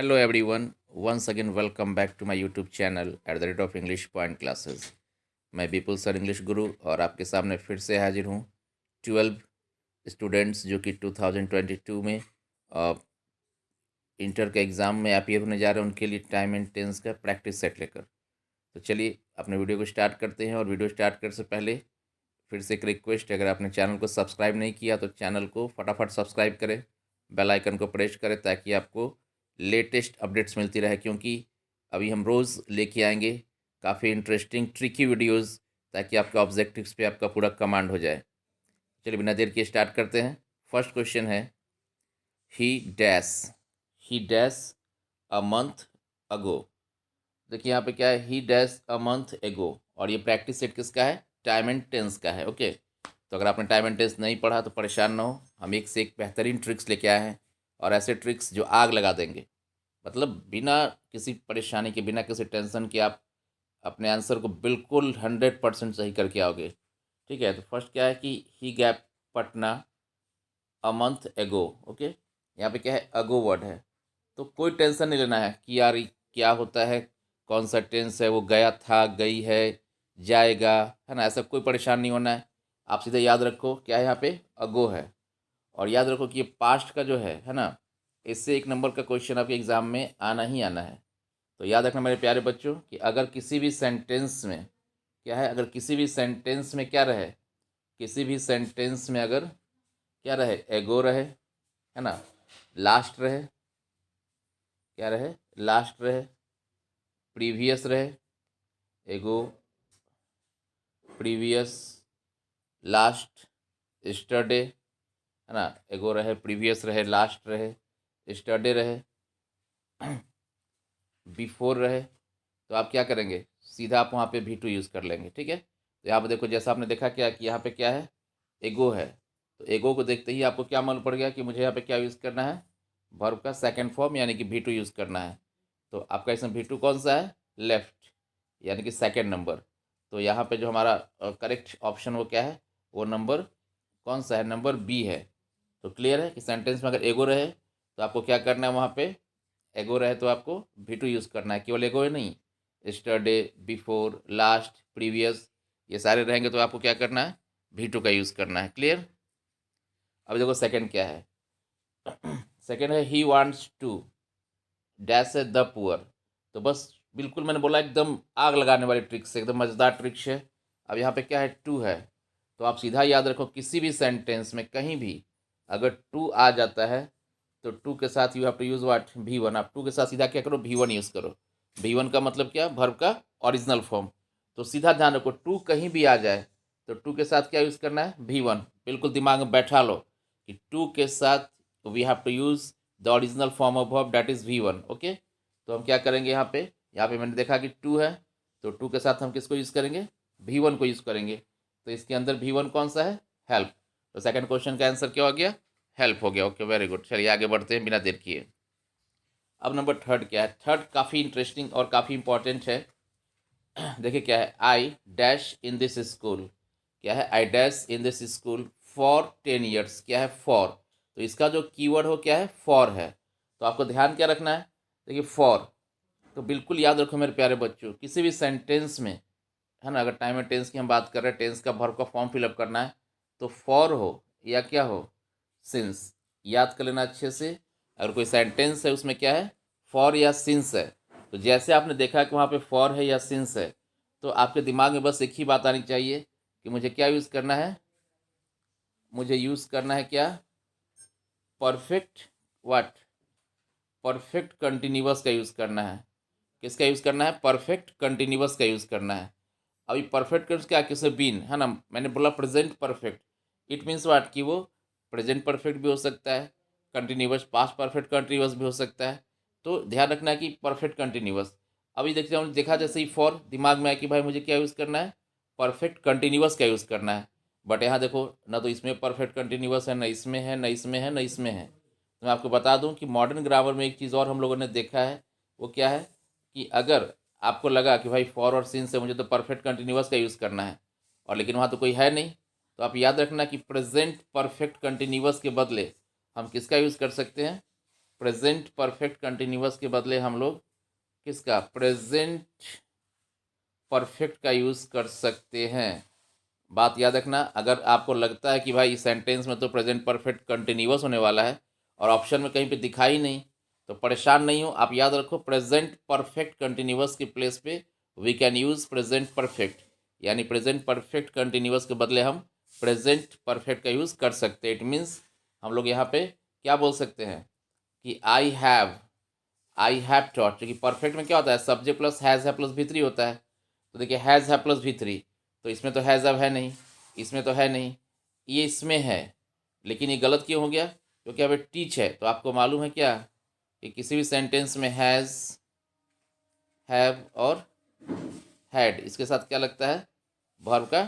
Hello everyone, once again welcome back to my YouTube channel at the rate of English Point Classes. मैं विपुल sir English गुरु और आपके सामने फिर से हाजिर हूँ 12 स्टूडेंट्स जो कि 2022 में इंटर के एग्ज़ाम में अपीयर होने जा रहे हैं उनके लिए टाइम एंड टेंस का प्रैक्टिस सेट लेकर। तो चलिए अपने वीडियो को स्टार्ट करते हैं और वीडियो स्टार्ट करने से पहले फिर से एक रिक्वेस्ट है, अगर आपने चैनल को सब्सक्राइब नहीं किया तो चैनल को फटाफट सब्सक्राइब करें, बेल आइकन को प्रेस करें ताकि आपको लेटेस्ट अपडेट्स मिलती रहे, क्योंकि अभी हम रोज़ लेके आएंगे काफ़ी इंटरेस्टिंग ट्रिकी वीडियोस ताकि आपके ऑब्जेक्टिव्स पे आपका पूरा कमांड हो जाए। चलिए बिना देर किए स्टार्ट करते हैं। फर्स्ट क्वेश्चन है ही डैश अ मंथ अगो। देखिए यहाँ पे क्या है, ही डैश अ मंथ एगो, और ये प्रैक्टिस सेट किसका है, टाइम एंड टेंस का है। ओके, तो अगर आपने टाइम एंड टेंस नहीं पढ़ा तो परेशान ना हो, हम एक से एक बेहतरीन ट्रिक्स लेके आए हैं, और ऐसे ट्रिक्स जो आग लगा देंगे, मतलब बिना किसी परेशानी के, बिना किसी टेंशन के आप अपने आंसर को बिल्कुल 100% सही करके आओगे। ठीक है, तो फर्स्ट क्या है कि ही गैप पटना अ मंथ एगो। ओके, यहाँ पे क्या है, अगो वर्ड है, तो कोई टेंशन नहीं लेना है कि यार क्या होता है, कौन सा टेंस है, वो गया था, गई है, जाएगा, है ना, ऐसा कोई परेशान नहीं होना है। आप सीधे याद रखो क्या है, यहाँ पे अगो है, और याद रखो कि ये पास्ट का जो है ना, इससे एक नंबर का क्वेश्चन आपके एग्ज़ाम में आना ही आना है। तो याद रखना मेरे प्यारे बच्चों कि अगर किसी भी सेंटेंस में क्या है, अगर किसी भी सेंटेंस में क्या रहे, किसी भी सेंटेंस में अगर क्या रहे, एगो रहे, है ना, लास्ट रहे, क्या रहे, लास्ट रहे, प्रीवियस रहे, एगो, प्रीवियस, लास्ट, स्टरडे, है ना, एगो रहे, प्रीवियस रहे, लास्ट रहे, स्टरडे रहे, बिफोर रहे, तो आप क्या करेंगे, सीधा आप वहाँ पे भी टू यूज़ कर लेंगे। ठीक है, तो यहाँ पे देखो, जैसा आपने देखा क्या कि यहाँ पे क्या है, एगो है, तो एगो को देखते ही आपको क्या मालूम पड़ गया कि मुझे यहाँ पे क्या यूज़ करना है, वर्ब का सेकंड फॉर्म यानी कि भी टू यूज़ करना है। तो आपका इसमें भी टू कौन सा है, लेफ्ट, यानी कि सेकेंड नंबर। तो यहाँ पे जो हमारा करेक्ट ऑप्शन वो क्या है, वो नंबर कौन सा है, नंबर बी है। तो क्लियर है कि सेंटेंस में अगर एगो रहे तो आपको क्या करना है, वहाँ पे एगो रहे तो आपको भी टू यूज़ करना है, केवल एगो ही नहीं, स्टरडे, बिफोर, लास्ट, प्रीवियस, ये सारे रहेंगे तो आपको क्या करना है, भी टू का यूज़ करना है। क्लियर। अब देखो सेकंड क्या है, सेकंड है ही वांट्स टू डैश है द पुअर। तो बस बिल्कुल मैंने बोला एकदम आग लगाने वाली ट्रिक्स है, एकदम मज़ेदार ट्रिक्स है। अब यहाँ पे क्या है, टू है, तो आप सीधा याद रखो किसी भी सेंटेंस में कहीं भी अगर टू आ जाता है तो टू के साथ you have to use what, V one. आप टू के साथ सीधा क्या करो, भी वन यूज़ करो। भी वन का मतलब क्या, वर्ब का ओरिजिनल फॉर्म। तो सीधा ध्यान रखो, टू कहीं भी आ जाए तो टू के साथ क्या यूज़ करना है, भी वन। बिल्कुल दिमाग में बैठा लो कि टू के साथ we have to use the original form of verb, that is V one. Okay, तो हम क्या करेंगे, यहाँ पे मैंने देखा कि टू है, तो टू के साथ हम किसको यूज़ करेंगे, भी वन को यूज़ करेंगे। तो इसके अंदर भी वन कौन सा है, हेल्प। तो सेकंड क्वेश्चन का आंसर क्या हो गया, हेल्प हो गया। Okay, very good. चलिए आगे बढ़ते हैं बिना देर किए। अब नंबर थर्ड क्या है, थर्ड काफ़ी इंटरेस्टिंग और काफ़ी इंपॉर्टेंट है। देखिए क्या है, I dash in this school, क्या है, I dash in this school for 10 years, क्या है, फॉर। तो इसका जो कीवर्ड हो क्या है, फॉर है। तो आपको ध्यान क्या रखना है, देखिए फॉर, तो बिल्कुल याद रखो मेरे प्यारे बच्चों, किसी भी सेंटेंस में, है ना, अगर टाइम एंड टेंस की हम बात कर रहे हैं, टेंस का वर्ब का फॉर्म फिलअप करना है, तो फॉर हो या क्या हो, सिंस, याद कर लेना अच्छे से। अगर कोई सेंटेंस है उसमें क्या है, फॉर या सिंस है, तो जैसे आपने देखा कि वहाँ पे फॉर है या सिंस है, तो आपके दिमाग में बस एक ही बात आनी चाहिए कि मुझे क्या यूज़ करना है, मुझे यूज़ करना है क्या, परफेक्ट व्हाट, परफेक्ट कंटिन्यूअस का यूज़ करना है। किसका यूज़ करना है, परफेक्ट कंटिन्यूअस का यूज़ करना है। अभी परफेक्ट कर्स क्या, किसे बीन, है ना, मैंने बोला present perfect, it means what कि वो प्रेजेंट परफेक्ट भी हो सकता है, कंटिन्यूअस पास्ट परफेक्ट कंटिन्यूअस भी हो सकता है। तो ध्यान रखना है कि परफेक्ट कंटिन्यूअस। अभी देखते हैं, देखा जैसे ही फॉर दिमाग में आया कि भाई मुझे क्या यूज़ करना है, परफेक्ट कंटिन्यूअस का यूज़ करना है। बट यहाँ देखो ना, तो इसमें परफेक्ट कंटिन्यूअस है, ना इसमें है, ना इसमें है, ना इसमें है। तो मैं आपको बता दूं कि मॉडर्न ग्रामर में एक चीज़ और हम लोगों ने देखा है, वो क्या है कि अगर आपको लगा कि भाई फॉर और सिंस से मुझे तो परफेक्ट कंटिन्यूअस का यूज़ करना है, और लेकिन वहाँ तो कोई है नहीं, तो आप याद रखना कि प्रेजेंट परफेक्ट कंटिन्यूअस के बदले हम किसका यूज़ कर सकते हैं, प्रेजेंट परफेक्ट कंटिन्यूअस के बदले हम लोग किसका, प्रेजेंट परफेक्ट का यूज़ कर सकते हैं। बात याद रखना, अगर आपको लगता है कि भाई इस सेंटेंस में तो प्रेजेंट परफेक्ट कंटिन्यूअस होने वाला है और ऑप्शन में कहीं पे दिखाई नहीं, तो परेशान नहीं हो, आप याद रखो प्रेजेंट परफेक्ट कंटिन्यूअस के प्लेस पे we can use present perfect, यानी प्रेजेंट परफेक्ट कंटिन्यूअस के बदले हम प्रेजेंट परफेक्ट का यूज़ कर सकते हैं। इट मीन्स हम लोग यहाँ पे क्या बोल सकते हैं कि आई हैव टॉट, क्योंकि परफेक्ट में क्या होता है, सब्जेक्ट प्लस हैज़ है प्लस भी3 होता है। तो देखिए हैज़ है प्लस भी3, तो इसमें तो हैज़ अब है नहीं, इसमें तो है नहीं, ये इसमें है, लेकिन ये गलत क्यों हो गया, क्योंकि अब टीच है। तो आपको मालूम है क्या कि किसी भी सेंटेंस में हैज़, हैव और हैड इसके साथ क्या लगता है, वर्ब का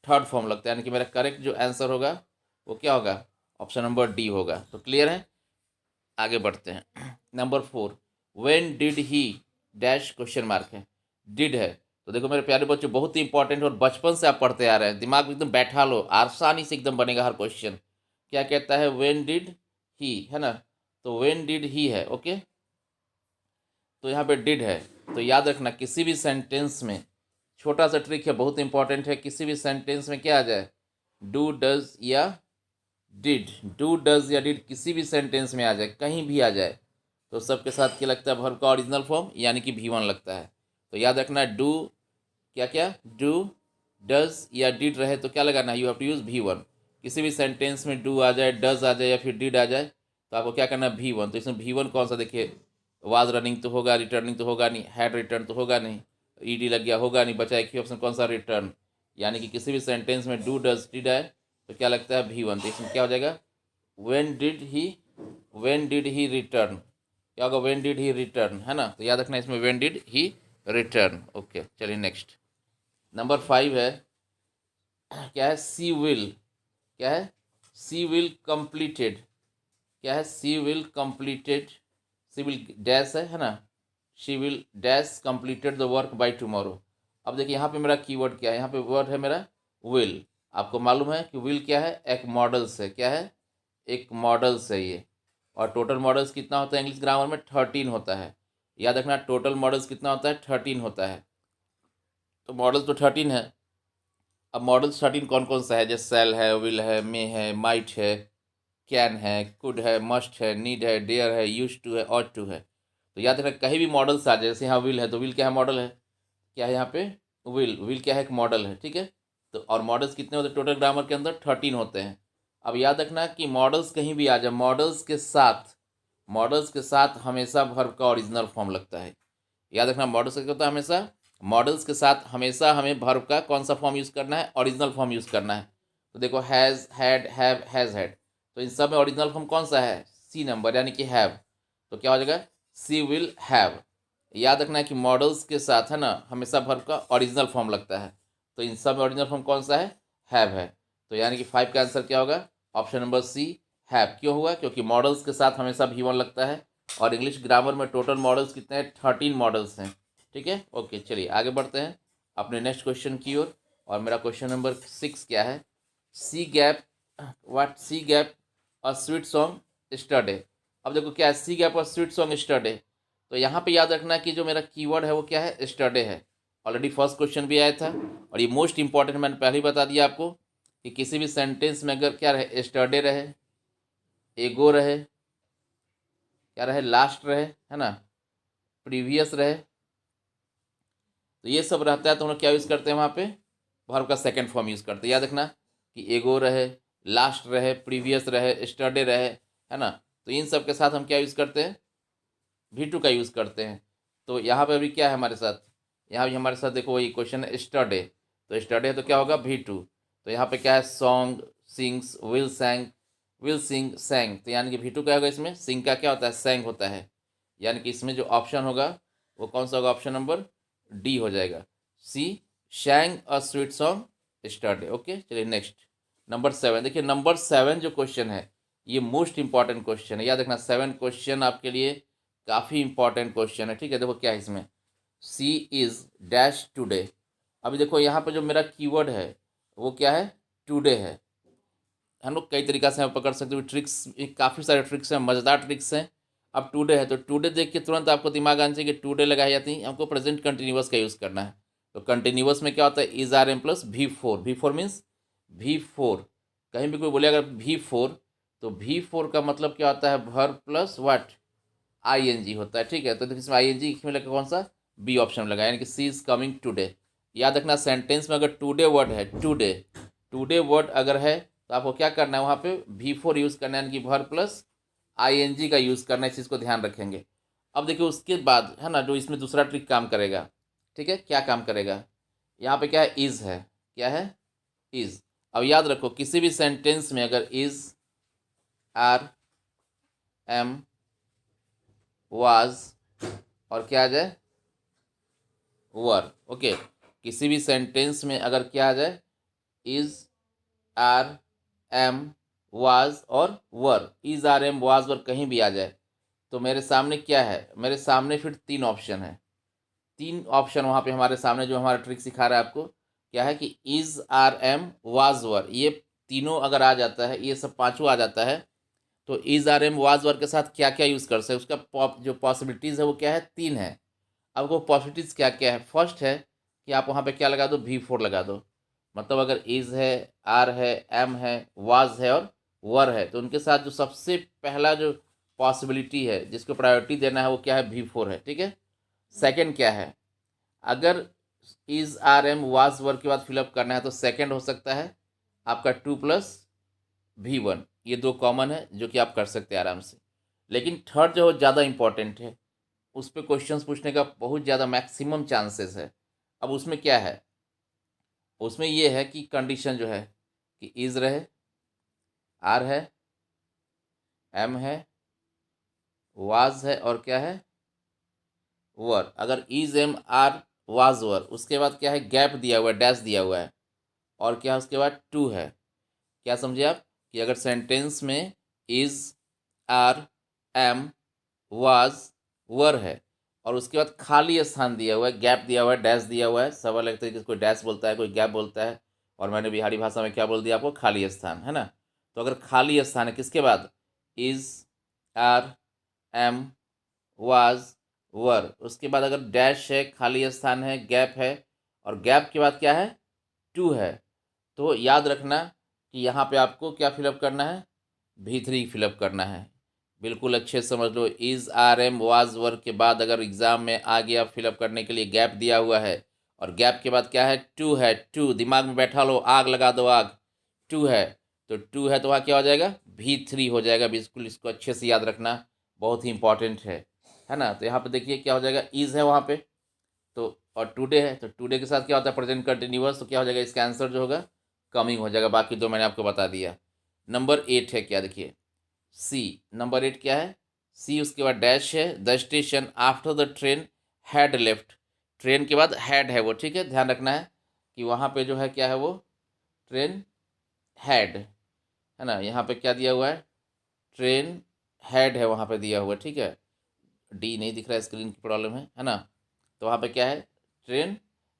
थर्ड फॉर्म लगता है, यानी कि मेरा करेक्ट जो आंसर होगा वो क्या होगा, ऑप्शन नंबर डी होगा। तो क्लियर है, आगे बढ़ते हैं। Number 4, when did he dash question mark है, डिड है। तो देखो मेरे प्यारे बच्चों, बहुत ही इंपॉर्टेंट और बचपन से आप पढ़ते आ रहे हैं, दिमाग में एकदम बैठा लो, आसानी से एकदम बनेगा हर क्वेश्चन। क्या कहता है, व्हेन डिड ही, है ना, तो व्हेन डिड ही है, ओके। तो यहाँ पे डिड है, तो याद रखना किसी भी सेंटेंस में, छोटा सा ट्रिक है, बहुत इंपॉर्टेंट है, किसी भी सेंटेंस में क्या आ जाए, डू डज या डिड, डू डज या डिड किसी भी सेंटेंस में आ जाए, कहीं भी आ जाए, तो सबके साथ क्या लगता है, वर्ब का ओरिजिनल फॉर्म यानी कि V1 लगता है। तो याद रखना डू क्या क्या, डू डज या डिड रहे तो क्या लगाना है, you have to use V1। किसी भी सेंटेंस में डू आ जाए, डज आ जाए या फिर डिड आ जाए तो आपको क्या करना है, V1। तो इसमें V1 कौन सा, देखिए वाज रनिंग तो होगा, रिटर्निंग तो होगा नहीं, हैड रिटर्न तो होगा नहीं, ईडी लग गया होगा नहीं, बचा एक ही ऑप्शन कौन सा, रिटर्न। यानी कि किसी भी सेंटेंस में डू डज डिड आए तो क्या लगता है, V1। तो इसमें क्या हो जाएगा, व्हेन डिड ही रिटर्न, क्या होगा, व्हेन डिड ही रिटर्न, है ना। तो याद रखना इसमें when did he return, okay. चलिए नेक्स्ट, नंबर 5 है, क्या है, सी विल, क्या है, सी विल कंप्लीटेड, क्या है, she will completed, she will dash है ना, she will dash completed the work by tomorrow. अब देखिए यहाँ पे मेरा कीवर्ड क्या है, यहाँ पे वर्ड है मेरा विल। आपको मालूम है कि विल क्या है, एक मॉडल से, क्या है, एक मॉडल से ये, और टोटल मॉडल्स कितना होता है इंग्लिश ग्रामर में, 13 होता है। याद रखना टोटल मॉडल्स कितना होता है, 13 होता है। तो मॉडल्स तो 13 है। अब मॉडल्स 13 कौन कौन सा है, जैसे सेल है, विल है, मे है, माइट है, कैन है, कुड है, मस्ट है, नीड है, डेयर है, यूज टू है, ऑट टू है। तो याद रखना कहीं भी मॉडल्स आ जाए, जैसे यहाँ विल है तो विल क्या है, मॉडल है, क्या है यहाँ पे, विल, विल क्या है, एक मॉडल है, ठीक है। तो और मॉडल्स कितने होते हैं टोटल ग्रामर के अंदर, 13 होते हैं। अब याद रखना कि मॉडल्स कहीं भी आ जाए, मॉडल्स के साथ हमेशा वर्ब का ओरिजिनल फॉर्म लगता है। याद रखना मॉडल्स का होता है हमेशा, मॉडल्स के साथ हमेशा हमें वर्ब का कौन सा फॉर्म यूज़ करना है, ओरिजिनल फॉर्म यूज़ करना है। तो देखो has, had, have, has had, तो इन सब में ओरिजिनल फॉर्म कौन सा है, सी नंबर यानी कि हैव। तो क्या हो जाएगा, सी विल हैव। याद रखना है कि मॉडल्स के साथ है ना हमेशा वर्ब का ओरिजिनल फॉर्म लगता है, तो इन सब में ओरिजिनल फॉर्म कौन सा है, हैव है। तो यानी कि 5 का आंसर क्या होगा, ऑप्शन नंबर सी, हैव। क्यों हुआ, क्योंकि मॉडल्स के साथ हमेशा V1 लगता है, और इंग्लिश ग्रामर में टोटल मॉडल्स कितने हैं, 13 मॉडल्स हैं, ठीक है, ओके। चलिए आगे बढ़ते हैं अपने नेक्स्ट क्वेश्चन की ओर, और मेरा क्वेश्चन नंबर 6 क्या है, she gap, what she gap a sweet song yesterday. अब देखो क्या है, she gap a sweet song yesterday, तो यहाँ पे याद रखना कि जो मेरा कीवर्ड है वो क्या है, स्टरडे है। ऑलरेडी फर्स्ट क्वेश्चन भी आया था, और ये मोस्ट इंपॉर्टेंट मैंने पहले ही बता दिया आपको कि किसी भी सेंटेंस में अगर क्या रहे, स्टरडे रहे, एगो रहे, क्या रहे, लास्ट रहे, है ना, प्रीवियस रहे, तो ये सब रहता है तो हम लोग क्या यूज़ करते हैं वहाँ पे, वर्ब का सेकंड फॉर्म यूज़ करते हैं। याद रखना कि एगो रहे, लास्ट रहे, प्रीवियस रहे, स्टरडे रहे, है ना, तो इन सब के साथ हम क्या यूज़ करते हैं, V2 का यूज़ करते हैं। तो यहाँ पे अभी क्या है हमारे साथ, यहाँ भी हमारे साथ देखो वही क्वेश्चन है स्टरडे, तो स्टरडे है तो क्या होगा, V2। तो यहाँ पे क्या है, song, sings, will सैंग, will sing, सैंग, तो यानी कि V2 क्या होगा, इसमें सिंग का क्या होता है, सैंग होता है। यानी कि इसमें जो ऑप्शन होगा वो कौन सा होगा, ऑप्शन नंबर डी हो जाएगा, सी, शैंग अ स्वीट सॉन्ग स्टरडे, ओके। चलिए नेक्स्ट, नंबर 7। देखिए नंबर 7 जो क्वेश्चन है ये मोस्ट इंपॉर्टेंट क्वेश्चन है। याद रखना 7 क्वेश्चन आपके लिए काफ़ी इंपॉर्टेंट क्वेश्चन है, ठीक है। देखो क्या है इसमें, सी इज़ डैश टुडे। अभी देखो यहाँ पे जो मेरा कीवर्ड है वो क्या है, टुडे है। हम लोग कई तरीक़ा से हम पकड़ सकते हो, ट्रिक्स, काफ़ी सारे ट्रिक्स हैं, मज़ेदार ट्रिक्स हैं, अब टुडे है तो टुडे देख के तुरंत आपको दिमाग आना चाहिए कि टुडे लगाई जाती है, हमको प्रेजेंट कंटिन्यूअस का यूज़ करना है। तो कंटिन्यूअस में क्या होता है, is are am plus V4। V4 means V4, कहीं भी कोई बोले अगर V4 तो V4 का मतलब क्या होता है, वर्ब प्लस व्हाट, ING होता है। ठीक है, तो इसमें ING में लगा कौन सा, बी ऑप्शन लगा, यानी कि सी इज कमिंग टुडे। याद रखना सेंटेंस में अगर टुडे वर्ड है, टुडे वर्ड अगर है तो आपको क्या करना है, वहाँ पे V4 यूज़ करना है, यानी कि वर्ब प्लस ING का यूज़ करना है। इस चीज़ को ध्यान रखेंगे। अब देखिए उसके बाद है ना, जो इसमें दूसरा ट्रिक काम करेगा। ठीक है, क्या काम करेगा, यहाँ पे क्या है, इज़ है, क्या है, इज़। अब याद रखो किसी भी सेंटेंस में अगर इज़, आर, एम, वाज और क्या आ जाए, वर। ओके, किसी भी सेंटेंस में अगर क्या आ जाए, इज़, आर, एम, वाज और वर, इज़, आर, एम, वाज, वर कहीं भी आ जाए तो मेरे सामने क्या है, मेरे सामने फिर तीन ऑप्शन है। तीन ऑप्शन वहाँ पे हमारे सामने, जो हमारा ट्रिक सिखा रहा है आपको, क्या है कि इज़, आर, एम, वाज, वर, ये तीनों अगर आ जाता है, ये सब पांचों आ जाता है तो इज़, आर, एम, वाज, वर के साथ क्या क्या यूज़ कर सकते हैं, उसका जो पॉसिबिलिटीज़ है वो क्या है, तीन है। अब वो पॉसिबिलिटीज़ क्या क्या है, फर्स्ट है कि आप वहाँ पे क्या लगा दो, V4 लगा दो। मतलब अगर इज़ है, आर है, एम है, वाज है और वर है तो उनके साथ जो सबसे पहला जो पॉसिबिलिटी है जिसको प्रायोरिटी देना है वो क्या है, V4 है। ठीक है, सेकंड क्या है, अगर इज़, आर, एम, वाज, वर के बाद फिलअप करना है तो सेकंड हो सकता है आपका 2+V1। ये दो कॉमन है जो कि आप कर सकते हैं आराम से। लेकिन थर्ड जो ज़्यादा इंपॉर्टेंट है, उस पर क्वेश्चंस पूछने का बहुत ज़्यादा मैक्सिमम चांसेस है। अब उसमें क्या है, उसमें ये है कि कंडीशन जो है कि इज़ रहे, आर है, एम है, वाज है और क्या है, वर। अगर इज़, एम, आर, वाज, वर, उसके बाद क्या है, गैप दिया हुआ है, डैश दिया हुआ है और क्या है उसके बाद टू है। क्या समझे आप, कि अगर सेंटेंस में इज़, आर, एम, वाज, वर है और उसके बाद खाली स्थान दिया हुआ है, गैप दिया हुआ है, डैश दिया हुआ है, सवाल एक तरीके से कोई डैश बोलता है, कोई गैप बोलता है, और मैंने बिहारी भाषा में क्या बोल दिया आपको, खाली स्थान, है ना। तो अगर खाली स्थान है किसके बाद, इज़, आर, एम, वाज, वर, उसके बाद अगर डैश है, खाली स्थान है, गैप है और गैप के बाद क्या है, टू है, तो याद रखना कि यहाँ पे आपको क्या फिलअप करना है, V3 फिलअप करना है। बिल्कुल अच्छे से समझ लो, इज़, आर, एम, वाज, वर के बाद अगर एग्ज़ाम में आ गया फिलअप करने के लिए गैप दिया हुआ है और गैप के बाद क्या है, टू है, टू दिमाग में बैठा लो, आग लगा दो आग, टू है तो टू है तो वहाँ क्या हो जाएगा, V3 हो जाएगा। बिल्कुल इसको अच्छे से याद रखना, बहुत ही इंपॉर्टेंट है ना। तो यहाँ पे देखिए क्या हो जाएगा, इज़ है वहाँ पे तो, और टुडे है तो टुडे के साथ क्या होता है, प्रेजेंट कंटिन्यूअस, तो क्या हो जाएगा, इसका आंसर जो होगा कमिंग हो जाएगा। बाकी दो मैंने आपको बता दिया। नंबर 8 है क्या, देखिए सी, नंबर 8 क्या है, सी, उसके बाद डैश है, the station after the train had left, train के बाद हैड है वो। ठीक है, ध्यान रखना है कि वहाँ पे जो है क्या है, वो ट्रेन हैड है ना, यहाँ पे क्या दिया हुआ है, ट्रेन हैड है वहाँ पे दिया हुआ है। ठीक है, डी नहीं दिख रहा है, स्क्रीन की प्रॉब्लम है ना। तो वहाँ पे क्या है, ट्रेन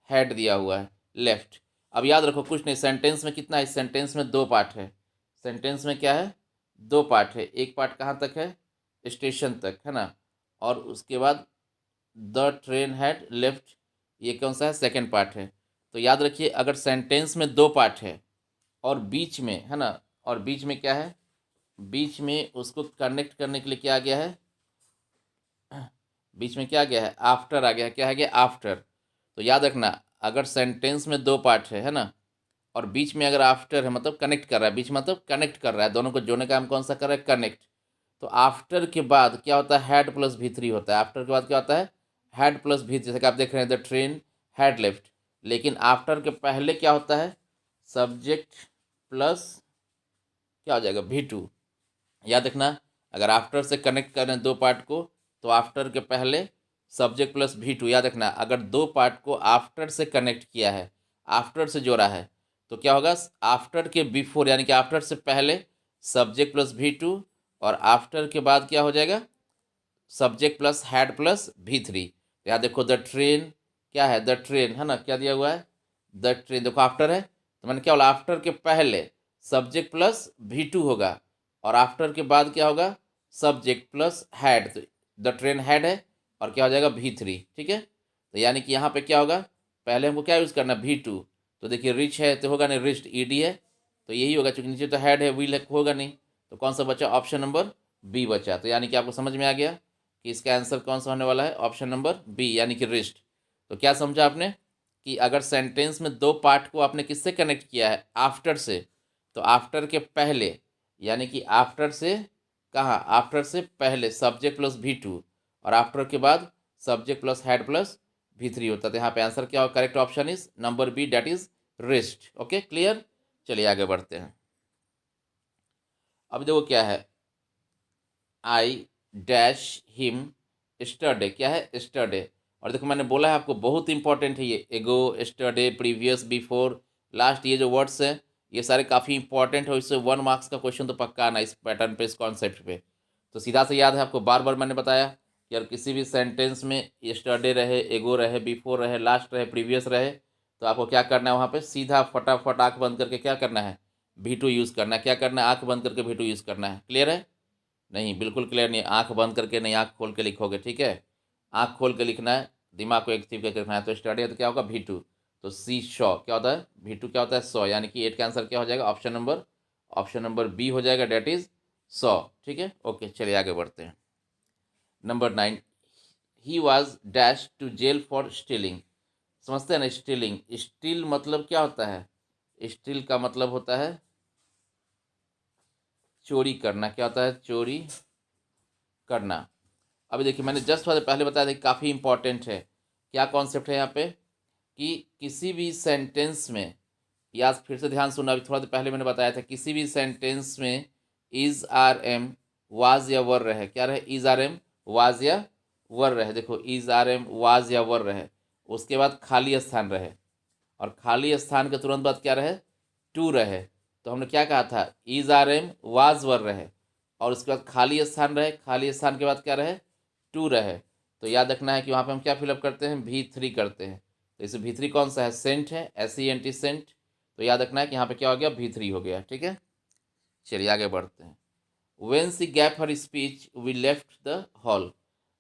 हैड दिया हुआ है, लेफ्ट। अब याद रखो कुछ नहीं, सेंटेंस में कितना है, सेंटेंस में दो पार्ट है, सेंटेंस में क्या है, दो पार्ट है। एक पार्ट कहाँ तक है, स्टेशन तक, है ना, और उसके बाद द ट्रेन हैड लेफ्ट, ये कौन सा है, सेकंड पार्ट है। तो याद रखिए अगर सेंटेंस में दो पार्ट है और बीच में है ना, और बीच में क्या है, बीच में उसको कनेक्ट करने के लिए क्या आ गया है, बीच में क्या आ गया है, आफ्टर आ गया है, क्या है गया, आफ्टर। तो याद रखना अगर सेंटेंस में दो पार्ट है ना, और बीच में अगर आफ्टर है मतलब कनेक्ट कर रहा है, बीच मतलब कनेक्ट कर रहा है, दोनों को जोड़ने का काम कौन सा कर रहा है, कनेक्ट। तो आफ्टर के बाद क्या होता है, हैड प्लस V3 होता है। आफ्टर के बाद क्या होता है, हैड प्लस V3, जैसे कि आप देख रहे हैं द ट्रेन हैड लेफ्ट। लेकिन आफ्टर के पहले क्या होता है, सब्जेक्ट प्लस क्या हो जाएगा, V2। याद रखना अगर आफ्टर से कनेक्ट करें दो पार्ट को तो आफ्टर के पहले सब्जेक्ट प्लस V2। याद रखना अगर दो पार्ट को आफ्टर से कनेक्ट किया है, आफ्टर से जोड़ा है, तो क्या होगा, आफ्टर के बिफोर यानी कि आफ्टर से पहले सब्जेक्ट प्लस V2 और आफ्टर के बाद क्या हो जाएगा, subject plus had plus V3। याद देखो द ट्रेन क्या है, द ट्रेन है ना, क्या दिया हुआ है, द ट्रेन, देखो आफ्टर है तो मैंने क्या बोला, आफ्टर के पहले सब्जेक्ट प्लस V2 होगा और आफ्टर के बाद क्या होगा, सब्जेक्ट प्लस हैड, तो द ट्रेन हैड है और क्या हो जाएगा V3, ठीक है। तो यानी कि यहाँ पे क्या होगा, पहले हमको क्या यूज़ करना, V2। तो देखिए रिच है तो होगा नहीं, रिच्ड ईडी है तो यही होगा, चूंकि नीचे तो हैड है, विल होगा नहीं, तो कौन सा बचा, ऑप्शन नंबर बी बचा। तो यानी कि आपको समझ में आ गया कि इसका आंसर कौन सा होने वाला है, ऑप्शन नंबर बी यानी कि रिच्ड। तो क्या समझा आपने कि अगर सेंटेंस में दो पार्ट को आपने किससे कनेक्ट किया है, आफ्टर से, तो आफ्टर के पहले यानी कि आफ्टर से कहाँ, आफ्टर से पहले सब्जेक्ट प्लस V2 और आफ्टर के बाद subject plus had plus V3 होता है। तो यहाँ पे आंसर क्या होगा, correct option is number B, that is reached. Okay clear, चलिए आगे बढ़ते हैं। अब देखो क्या है, आई डैश हिम स्टरडे, क्या है स्टरडे। और देखो मैंने बोला है आपको बहुत इंपॉर्टेंट है ये, एगो, स्टरडे, प्रीवियस, बिफोर, लास्ट, ये जो वर्ड्स हैं ये सारे काफ़ी इंपॉर्टेंट है, इससे 1 मार्क्स का क्वेश्चन तो पक्का आना इस पैटर्न पे, इस कॉन्सेप्ट पे। तो सीधा से याद है आपको, बार बार मैंने बताया कि अगर किसी भी सेंटेंस में स्टरडे रहे, एगो रहे, बिफोर रहे, लास्ट रहे, प्रीवियस रहे, तो आपको क्या करना है वहाँ पे, सीधा फटाफट आँख बंद करके क्या करना है, V2 यूज़ करना है। क्या करना है, आँख बंद करके V2 यूज़ करना है। क्लियर है, नहीं बिल्कुल क्लियर नहीं, आंख बंद करके नहीं, आंख खोल के लिखोगे, ठीक है। आंख खोल के लिखना है, दिमाग को एक्टिव करके लिखना है। तो स्टडी है तो क्या होगा, V2। तो सी शॉ क्या होता है, V2 क्या होता है, 100, यानी कि 8 का आंसर क्या हो जाएगा, ऑप्शन नंबर बी हो जाएगा, डेट इज 100, ठीक है। ओके चलिए आगे बढ़ते हैं। Number 9, he was dash to jail for stealing. समझते हैं ना, स्टीलिंग, स्टील मतलब क्या होता है, स्टील का मतलब होता है चोरी करना। क्या होता है, चोरी करना। अभी देखिए मैंने जस्ट पहले बताया था, काफ़ी इंपॉर्टेंट है। क्या कॉन्सेप्ट है यहाँ पे कि किसी भी सेंटेंस में, या फिर से ध्यान सुनना, अभी थोड़ा देर पहले मैंने बताया था, किसी भी सेंटेंस में इज आर एम वाज या वर रहे, क्या रहे, इज आर एम वाज या वर रहे। देखो इज आर एम वाज या वर रहे, उसके बाद खाली स्थान रहे, और खाली स्थान के तुरंत बाद क्या रहे, टू रहे। तो हमने क्या कहा था, is are am was were रहे, और उसके बाद खाली स्थान रहे, खाली स्थान के बाद क्या रहे, टू रहे। तो याद रखना है कि वहाँ पे हम क्या फिलअप करते हैं, V3 करते हैं। तो इसे V3 कौन सा है, सेंट है, SENT सेंट। तो याद रखना है कि यहाँ पे क्या हो गया, V3 हो गया, ठीक है। चलिए आगे बढ़ते हैं। When she gave her speech we left the hall.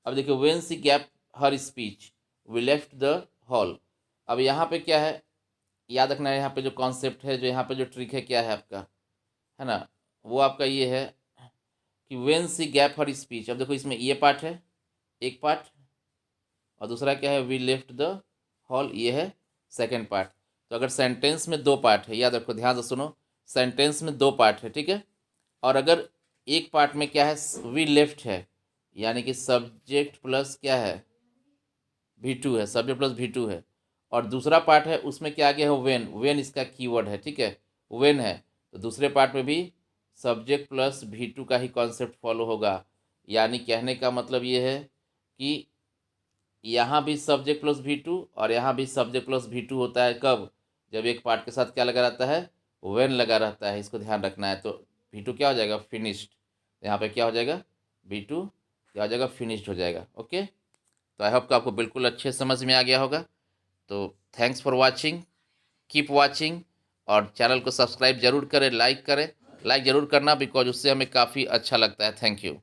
अब देखिए when she gave her speech we left the hall. अब यहाँ पे क्या है, याद रखना है, यहाँ पे जो कॉन्सेप्ट है, जो यहाँ पे जो ट्रिक है, क्या है आपका, है ना, वो आपका ये है कि when she gave her speech. अब देखो इसमें ये पार्ट है, एक पार्ट, और दूसरा क्या है, वी लेफ्ट द हॉल, ये है सेकेंड पार्ट। तो अगर सेंटेंस में दो पार्ट है, याद रखो, ध्यान से सुनो, सेंटेंस में दो पार्ट है, ठीक है। और अगर एक पार्ट में क्या है, वी लेफ्ट है, यानी कि सब्जेक्ट प्लस क्या है, V2 है, सब्जेक्ट प्लस V2 है, और दूसरा पार्ट है उसमें क्या आ गया है, वेन, वेन इसका कीवर्ड है, ठीक है, वेन है। तो दूसरे पार्ट में भी सब्जेक्ट प्लस V2 का ही कॉन्सेप्ट फॉलो होगा। यानी कहने का मतलब ये है कि यहाँ भी सब्जेक्ट प्लस V2 और यहाँ भी सब्जेक्ट प्लस V2 होता है, कब, जब एक पार्ट के साथ क्या लगा रहता है, वेन लगा रहता है, इसको ध्यान रखना है। तो V2 क्या हो जाएगा, फिनिश्ड। यहाँ पे क्या हो जाएगा, V2 क्या हो जाएगा, फिनिश्ड हो जाएगा। ओके, तो आई होप कि आपको बिल्कुल अच्छे समझ में आ गया होगा। तो thanks for watching, keep watching, और चैनल को सब्सक्राइब जरूर करें, लाइक करें, लाइक ज़रूर करना, बिकॉज उससे हमें काफ़ी अच्छा लगता है। Thank you.